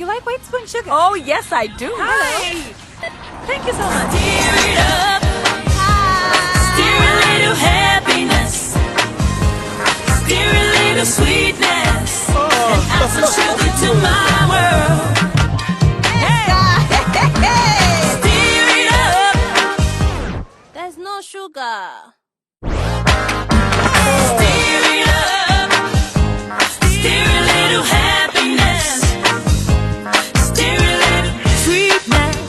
You like white spoon sugar? Oh, yes, I do. Hi. Thank you so much. Stir it up. Stir a little happiness. Stir a little sweetness. And add some sugar to my world. Stir it up. There's no sugar. Stir it up. Stir a little happiness. Stir a little sweetness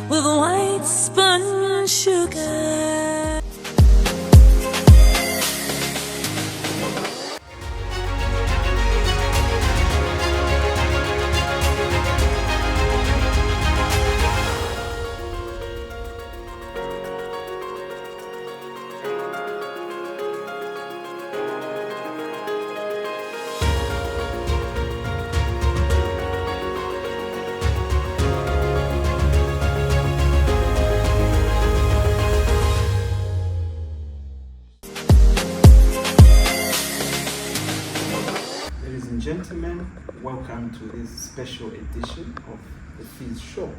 with a white spoon sugar. Ladies and gentlemen, welcome to this special edition of the Fizz Show.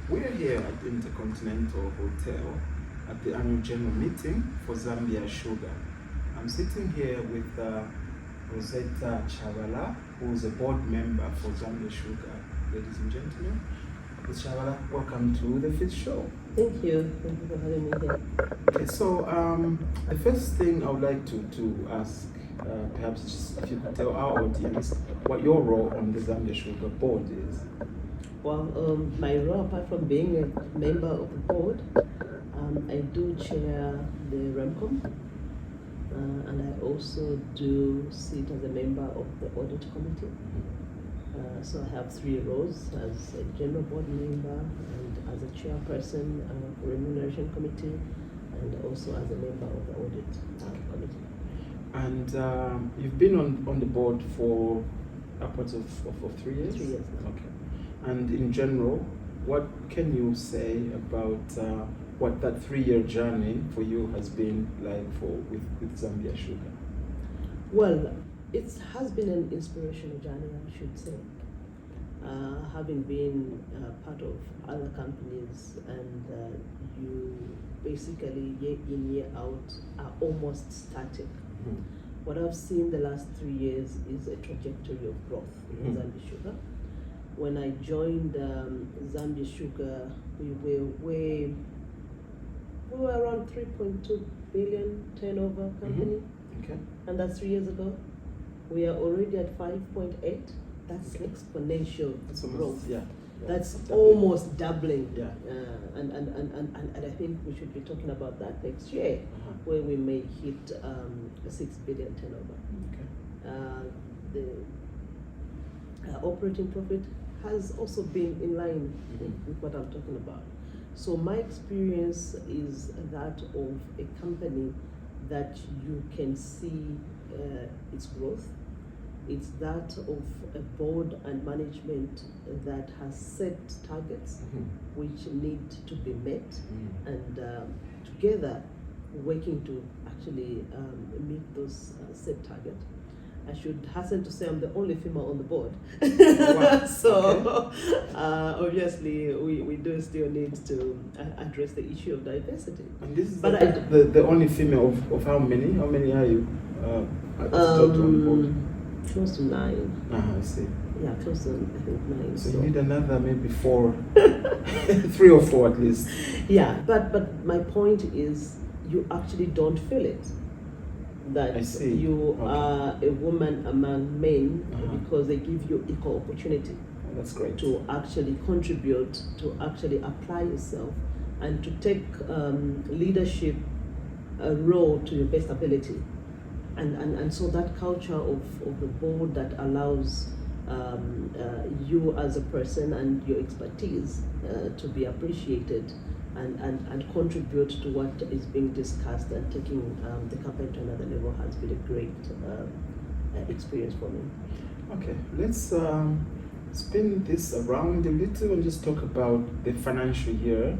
We're here at the Intercontinental Hotel at the annual general meeting for Zambia Sugar. I'm sitting here with Roseta Chabala, who is a board member for Zambia Sugar. Ladies and gentlemen, Ms. Chabala, welcome to the Fizz Show. Thank you. Thank you for having me here. Okay, so the first thing I would like to ask, perhaps just if you could tell our audience what your role on the Zambia Sugar board is. Well, my role, apart from being a member of the board, I do chair the REMCOM, and I also do sit as a member of the audit committee. So I have 3 roles: as a general board member, and as a chairperson of the remuneration committee, and also as a member of the audit committee. And you've been on the board for upwards of 3 years? 3 years now. Okay. And in general, what can you say about what that 3-year journey for you has been like with Zambia Sugar? Well, it has been an inspirational journey, I should say. Having been part of other companies, and you basically year in, year out are almost static. Mm-hmm. What I've seen the last 3 years is a trajectory of growth in Mm-hmm. Zambia Sugar. When I joined Zambia Sugar, we were around 3.2 billion turnover company, Okay. and that's 3 years ago. We are already at 5.8. That's Okay. exponential That's almost, growth. yeah. That's doubling. almost doubling. Yeah. And I think we should be talking about that next year, Uh-huh. where we may hit a 6 billion turnover. Okay. The operating profit has also been in line with what I'm talking about. So my experience is that of a company that you can see its growth. It's that of a board and management that has set targets which need to be met, and together working to actually meet those set targets. I should hasten to say I'm the only female on the board. Wow. So Okay. obviously we do still need to address the issue of diversity. And this is But the only female of how many? How many are you at the total on board? Close to 9. I see. Yeah, close to I think 9. So you need another maybe 4, 3 or 4 at least. Yeah, but my point is, you actually don't feel it. That I see. you Okay. are a woman among men, Uh-huh. because they give you equal opportunity Oh, that's great. to actually contribute, to actually apply yourself, and to take leadership role to your best ability. And so that culture of the board that allows you as a person and your expertise to be appreciated and contribute to what is being discussed and taking the company to another level has been a great experience for me. Okay, let's spin this around a little and just talk about the financial year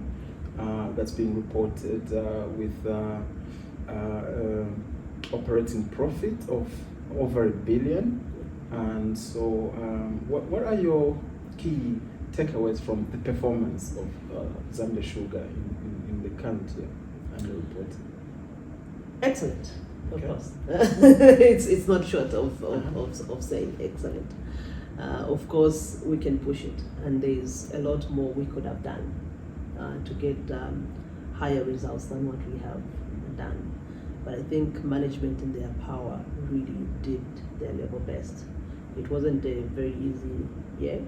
that's being reported with operating profit of over $1 billion And so, what are your key takeaways from the performance of Zambia Sugar in the current year annual report? Excellent, of Okay. course. It's not short of saying excellent. Of course, we can push it, and there's a lot more we could have done to get higher results than what we have done. But I think management in their power really did their level best. It wasn't a very easy year.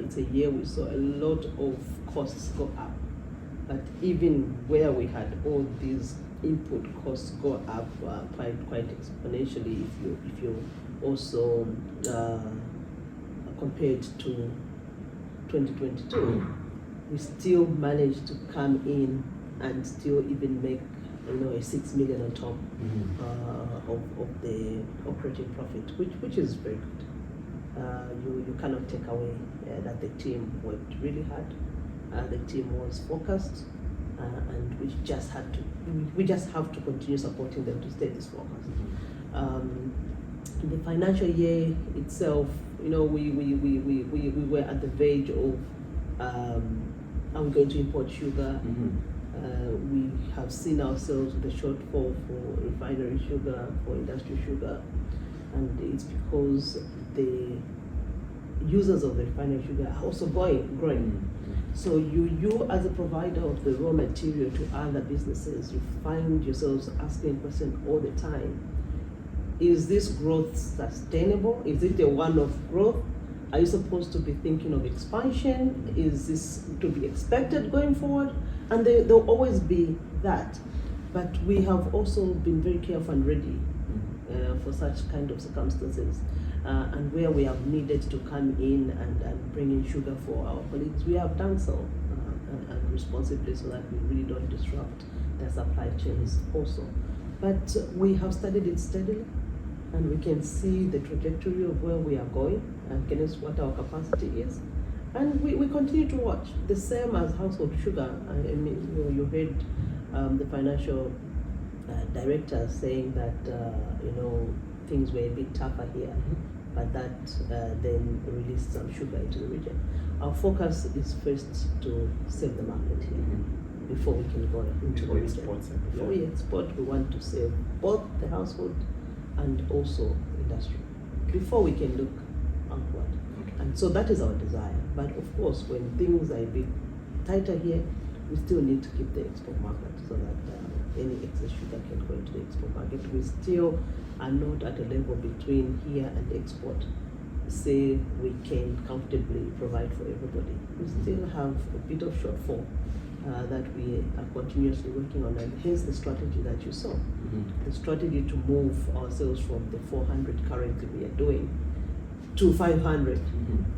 It's a year we saw a lot of costs go up. But even where we had all these input costs go up quite exponentially, if you also compared to 2022, we still managed to come in and still even make a 6 million on top of the operating profit, which is very good. You cannot take away that the team worked really hard. The team was focused, and we just have to continue supporting them to stay this focused. In the financial year itself, we were at the verge of are we going to import sugar? We have seen ourselves with a shortfall for refinery sugar, for industrial sugar, and it's because the users of the refinery sugar are also growing. So you as a provider of the raw material to other businesses, you find yourselves asking questions all the time. Is this growth sustainable? Is it a one-off growth? Are you supposed to be thinking of expansion? Is this to be expected going forward? And there'll always be that. But we have also been very careful and ready for such kind of circumstances. And where we have needed to come in and bring in sugar for our colleagues, we have done so and responsibly, so that we really don't disrupt their supply chains also. But we have studied it steadily, and we can see the trajectory of where we are going against what our capacity is. And we continue to watch. The same as household sugar. I mean, you heard the financial director saying that things were a bit tougher here, but that then released some sugar into the region. Our focus is first to save the market here before we can go into the region. Before we export, we want to save both the household and also industry before we can look outward. And so that is our desire. But of course, when things are a bit tighter here, we still need to keep the export market so that any excess sugar can go into the export market. We still are not at a level between here and export. Say we can comfortably provide for everybody. We still have a bit of shortfall that we are continuously working on, and hence the strategy that you saw. The strategy to move ourselves from the 400 currently we are doing to 500.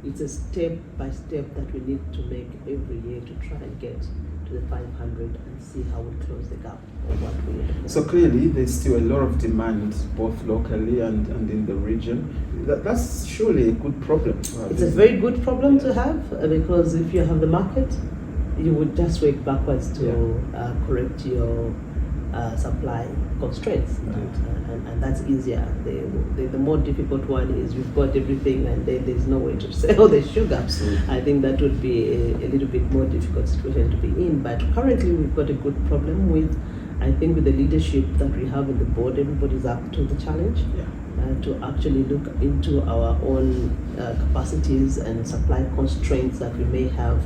It's a step by step that we need to make every year to try and get to the 500 and see how we close the gap of what we are. So clearly there's still a lot of demand both locally and in the region. That's surely a good problem. It's a very good problem to have, because if you have the market, you would just work backwards to correct your supply constraints, and that's easier. The more difficult one is you've got everything and then there's no way to sell the sugar. Absolutely. I think that would be a little bit more difficult situation to be in. But currently we've got a good problem with, I think, with the leadership that we have in the board. Everybody's up to the challenge to actually look into our own capacities and supply constraints that we may have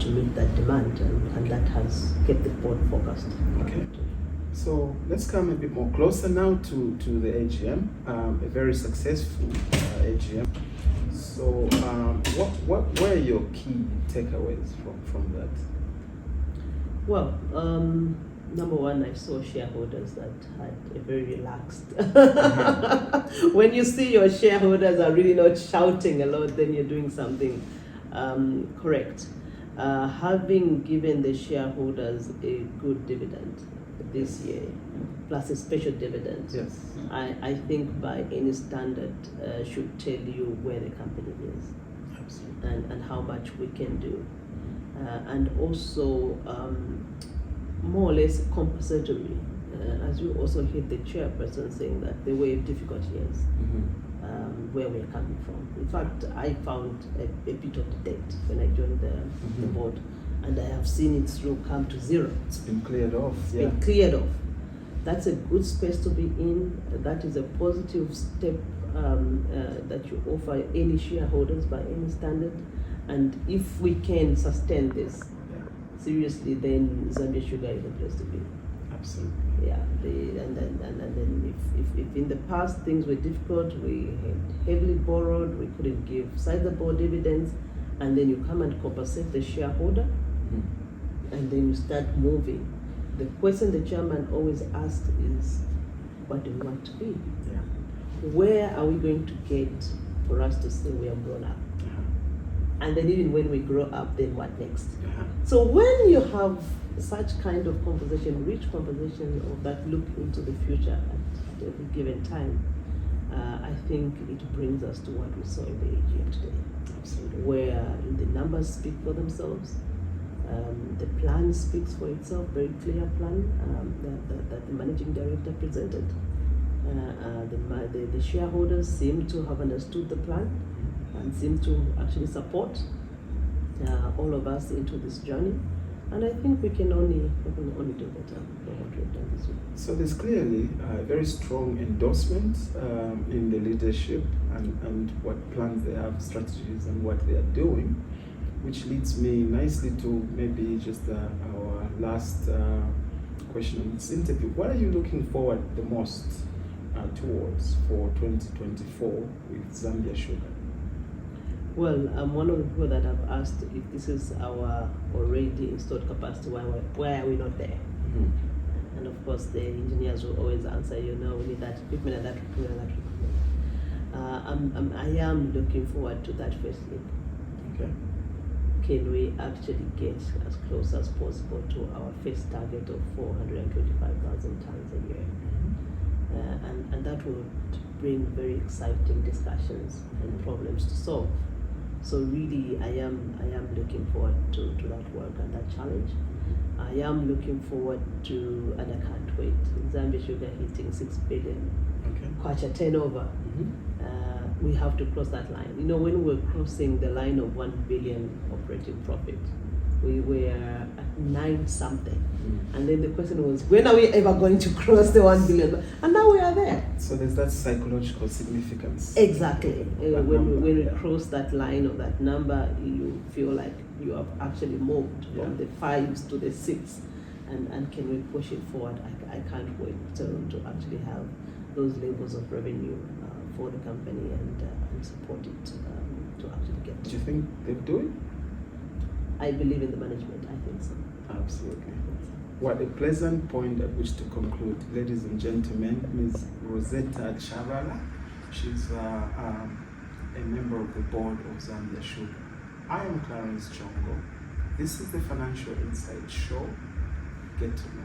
to meet that demand, and that has kept the board focused. Okay. So let's come a bit more closer now to the AGM, a very successful AGM. So what were your key takeaways from that? Well, number one, I saw shareholders that had a very relaxed. When you see your shareholders are really not shouting a lot, then you're doing something correct. Having given the shareholders a good dividend this year, plus a special dividend, I think by any standard should tell you where the company is. Absolutely. And how much we can do. And also more or less compensatory, as you also heard the chairperson saying that they were difficult years. where we're coming from. In fact, I found a bit of the debt when I joined the board, and I have seen it through come to zero. It's been cleared off. It's been cleared off. That's a good space to be in. That is a positive step that you offer any shareholders by any standard. And if we can sustain this, seriously, then Zambia Sugar is the place to be. Absolutely. Yeah, and then if in the past things were difficult, we had heavily borrowed, we couldn't give sizable dividends, and then you come and compensate the shareholder, and then you start moving. The question the chairman always asks is, what do we want to be? Yeah. Where are we going to get for us to say we have grown up? And then even when we grow up, then what next? So when you have such kind of conversation, rich conversation of that look into the future at every given time, I think it brings us to what we saw in the AGM today. Absolutely. Where the numbers speak for themselves, the plan speaks for itself, very clear plan that the managing director presented. The shareholders seem to have understood the plan and seem to actually support all of us into this journey. And I think we can only do better than what we've done this week. So there's clearly a very strong endorsement in the leadership and what plans they have, strategies, and what they are doing, which leads me nicely to maybe just our last question on this interview. What are you looking forward the most towards for 2024 with Zambia Sugar? Well, I'm one of the people that have asked if this is our already installed capacity, why are we not there? And of course, the engineers will always answer, we need that equipment and that equipment and that equipment. I am looking forward to that first leap. Okay. Can we actually get as close as possible to our first target of 425,000 tons a year? And that would bring very exciting discussions and problems to solve. So really, I am looking forward to that work and that challenge. I am looking forward to, and I can't wait, Zambia Sugar hitting 6 billion kwacha turnover. We have to cross that line. When we're crossing the line of 1 billion operating profit, we were at 9 something. And then the question was, when are we ever going to cross the 1 billion? And now we are there. So there's that psychological significance. Exactly. When we cross that line or that number, you feel like you have actually moved from the 5s to the 6. And can we push it forward? I can't wait to actually have those levels of revenue for the company and support it to actually get Do you think they'll do it? I believe in the management. I think so. Absolutely. What a pleasant point at which to conclude. Ladies and gentlemen, Ms. Roseta Chabala. She's a member of the board of Zambia Sugar. I am Clarence Chongo. This is the Financial Insight Show. Get to know.